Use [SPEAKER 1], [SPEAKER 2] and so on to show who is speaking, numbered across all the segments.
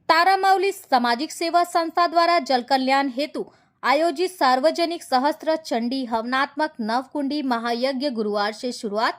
[SPEAKER 1] तारामाउली सामाजिक सेवा संस्था द्वारा जल कल्याण हेतु आयोजित सार्वजनिक सहस्त्र चंडी हवनात्मक नवकुंडी महायज्ञ गुरुवार से शुरुआत।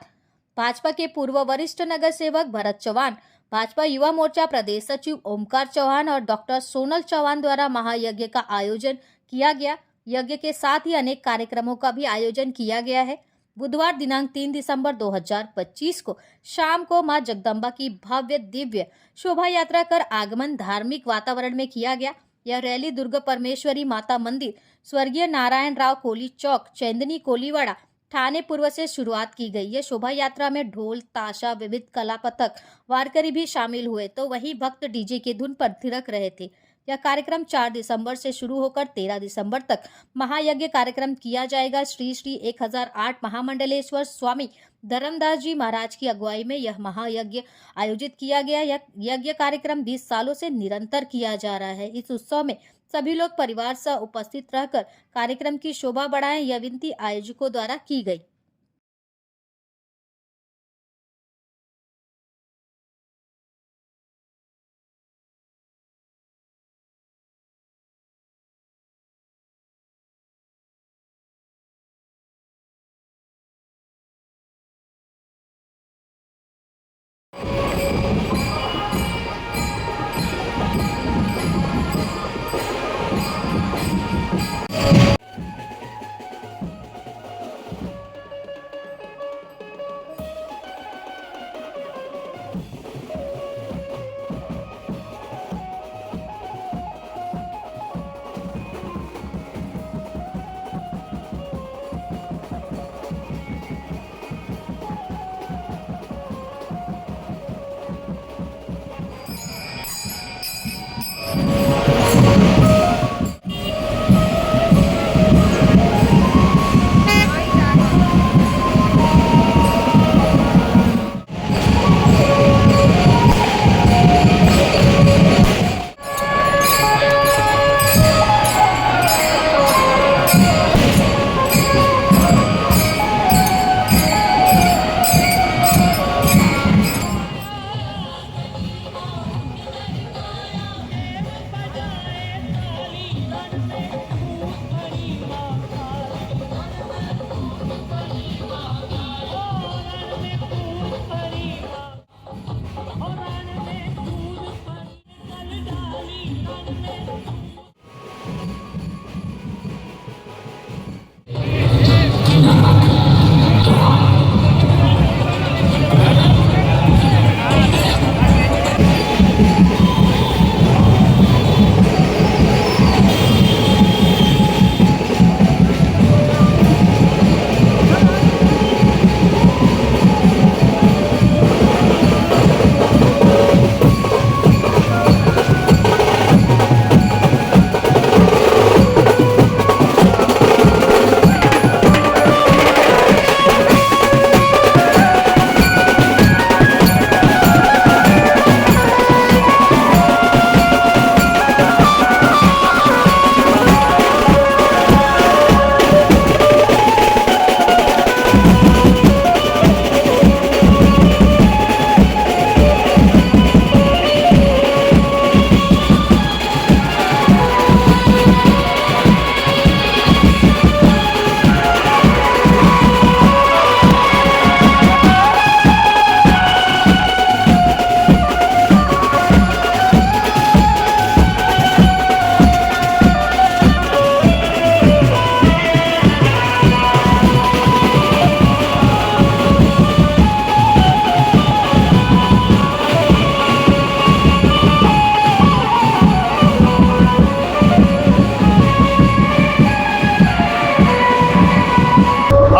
[SPEAKER 1] भाजपा के पूर्व वरिष्ठ नगर सेवक भरत चौहान, भाजपा युवा मोर्चा प्रदेश सचिव ओमकार चौहान और डॉक्टर सोनल चौहान द्वारा महायज्ञ का आयोजन किया गया। यज्ञ के साथ ही अनेक कार्यक्रमों का भी आयोजन किया गया है। बुधवार दिनांक 3 दिसंबर 2025 को शाम को मां जगदम्बा की भव्य दिव्य शोभा यात्रा कर आगमन धार्मिक वातावरण में किया गया। यह रैली दुर्ग परमेश्वरी माता मंदिर, स्वर्गीय नारायण राव कोली चौक, चंदनी कोलीवाड़ा, ठाणे पूर्व से शुरुआत की गई। ये शोभा यात्रा में ढोल ताशा, विविध कला पथक, वारकरी भी शामिल हुए तो वहीं भक्त डीजे की धुन पर थिरक रहे थे। यह कार्यक्रम 4 दिसंबर से शुरू होकर 13 दिसंबर तक महायज्ञ कार्यक्रम किया जाएगा। श्री श्री 1008 महामंडलेश्वर स्वामी धर्मदास जी महाराज की अगुवाई में यह महायज्ञ आयोजित किया गया। यह यज्ञ कार्यक्रम 20 सालों से निरंतर किया जा रहा है। इस उत्सव में सभी लोग परिवार सह उपस्थित रहकर कार्यक्रम की शोभा बढ़ाएं, यह विनती आयोजकों द्वारा की गई।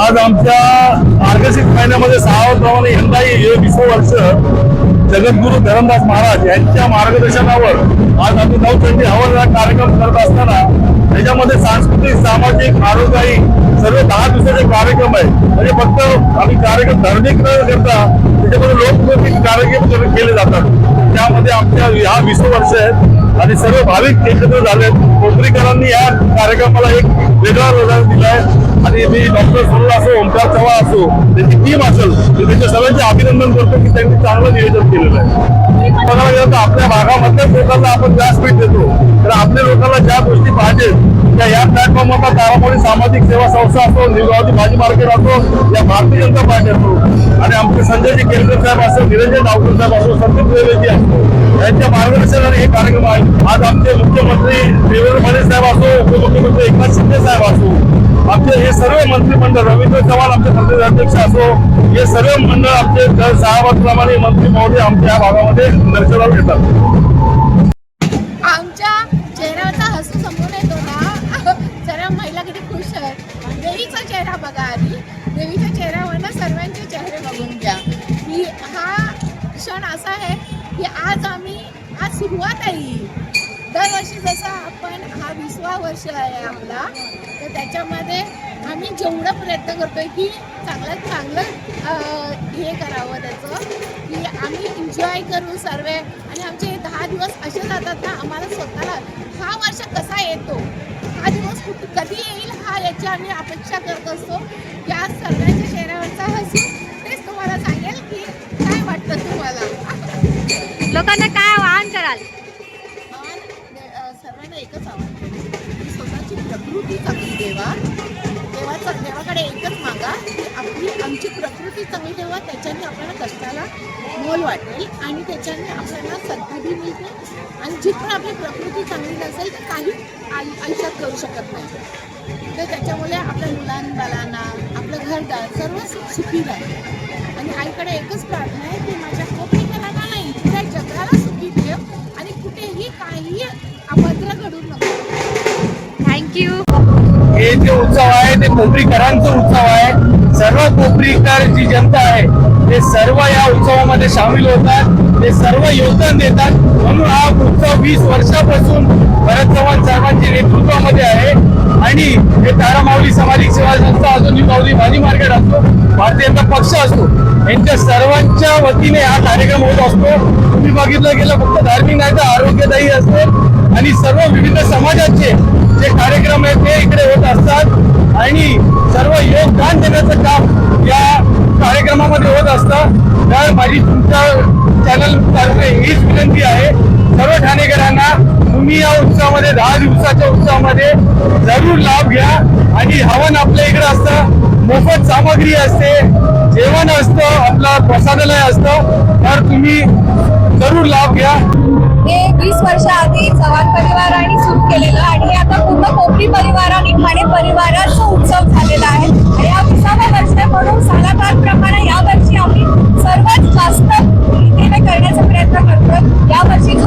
[SPEAKER 2] आज आमच्या मार्गशीर्ष महिन्यामध्ये 6व्या प्रमाणे यंदाही 20 वर्ष जगद्गुरु धर्मदास महाराज यांच्या मार्गदर्शनावर आज आम्ही नवचंडी हवन हा कार्यक्रम करत असताना त्याच्यामध्ये सांस्कृतिक, सामाजिक, आरोग्यही सर्व 10 दिवसाचे कार्यक्रम आहे। म्हणजे फक्त आम्ही कार्यक्रम धार्मिक न करता त्याच्यामध्ये लोकप्रिय कार्यक्रम केले जातात। त्यामध्ये आमच्या ह्या 20 वर्ष आहेत आणि सर्व भाविक एकत्र झालेत। कोपरीकरांनी या कार्यक्रमाला एक वेगळा रोजगार दिलाय आणि मी डॉक्टर सोनल असो, ओमकार चव्हाण असो, त्यांची टीम असेल तर त्यांच्या सर्वांचे अभिनंदन करतो की त्यांनी चांगलं नियोजन केलेलं आहे। बघायला गेलं तर आपल्या भागामध्ये आपल्याच लोकांना आपण व्यासपीठ देतो. तर आपल्या लोकांना ज्या गोष्टी पाहिजेत त्या या प्लॅटफॉर्मवर तारामोळी सामाजिक सेवा संस्था असो, निवडणुकी भाजी मार्केट असो, या भारतीय जनता पार्टी असो, आणि आमचे संजयजी केळकर साहेब असो, निरंजन डावकर साहेब असो, संदीप द्विवेदी असो, यांच्या मार्गदर्शनाने हे कार्यक्रम आहे. आज आमचे मुख्यमंत्री देवेंद्र फडणवीस साहेब असो, उपमुख्यमंत्री एकनाथ शिंदे साहेब असो, आमचे हे सर्व मंत्रिमंडळ, रवींद्र चव्हाण आमचे प्रदेश अध्यक्ष असो, हे सर्व मंडळ आमचे दर 6 वर्षाप्रमाणे मंत्री महोदय आमच्या या भागामध्ये दर्शनाला येतात.
[SPEAKER 3] आमच्या चेहऱ्यावरचा हसू समोर येतो ना, जरा महिला किती खुश आहेत. देवीचा चेहरा बघा आधी, देवीच्या चेहऱ्यावरनं सर्वांचे चेहरे बघून घ्या की हा क्षण असा आहे की आज सुरुवात आहे. दरवर्षी जसं आपण हा 20वा वर्ष आहे आपला, तर त्याच्यामध्ये आम्ही जेवढं प्रयत्न करतोय की चांगल्यात चांगलं हे करावं त्याचं, की आम्ही एन्जॉय करू सर्व. आणि आमचे 10 दिवस असे जातात ना, आम्हाला स्वतःला हा वर्ष कसा येतो, हा दिवस कधी येईल हा याची आम्ही अपेक्षा करत असतो. या सर्वांच्या चेहऱ्यावरचा हसू तेच तुम्हाला सांगेल की काय वाटतं तुम्हाला.
[SPEAKER 1] लोकांना काय आवाहन कराल?
[SPEAKER 3] सर्वांना एकच आव्हान की स्वतःची प्रकृती चांगली ठेवा. देवाकडे एकच मागा की आमची प्रकृती चांगली ठेवा, त्याच्याने आपल्याला कष्टाला मोल वाटेल आणि त्याच्याने आपल्याला सद्बुद्धी मिळते. आणि जिथं आपली प्रकृती चांगली नसेल तर काही आयुष्यात करू शकत नाही. तर त्याच्यामुळे आपल्या मुलांबालांना, आपलं घरदार सर्व सुखी राहील. आणि आईकडे एकच प्रार्थना आहे की माझ्या कोपरीला नाही, त्या जगाला सुखी ठेव आणि कुठेही काही अभद्र घडू नको.
[SPEAKER 1] थँक्यू.
[SPEAKER 4] हे जे उत्सव आहे ते कोपरीकरांचा उत्सव आहे. सर्व कोपरीकर जी जनता आहे ते सर्व या उत्सवामध्ये सामील होतात, ते सर्व योगदान देतात. म्हणून हा उत्सव 20 वर्षापासून भरत चव्हाण साहेबांच्या नेतृत्वामध्ये आहे. आणि हे तारामाऊली सामाजिक सेवा संस्था असो, निवडणुकी भाजी मार्केट असो, भारतीय जनता पक्ष असो, यांच्या सर्वांच्या वतीने हा कार्यक्रम होत असतो. तुम्ही बघितलं गेलं फक्त धार्मिक नाही तर आरोग्यदायी असते आणि सर्व विविध समाजाचे जे कार्यक्रम आहेत ते इकडे होत असतात आणि सर्व योगदान देण्याचं काम या कार्यक्रमामध्ये होत असतं. तर माझी तुमच्या चॅनल तर्फे हीच विनंती आहे सर्व ठाणेकरांना, तुम्ही या उत्सवामध्ये 10 दिवसाच्या उत्सवामध्ये जरूर लाभ घ्या. आणि हवन आपल्या इकडे असतं, मोफत सामग्री असते, जेवण असतं, आपलं प्रसादालय असतं, तर तुम्ही जरूर लाभ घ्या.
[SPEAKER 5] हे 20 वर्षाआधी चव्हाण परिवाराने सुरू केलेलं आणि आता पूर्ण कोपरी परिवार आणि ठाणे परिवाराचा उत्सव झालेला आहे. आणि हा 20वा वर्ष म्हणून सालाबादप्रमाणे यावर्षी आम्ही सर्वात जास्त रीतीने करण्याचा प्रयत्न करतो. यावर्षी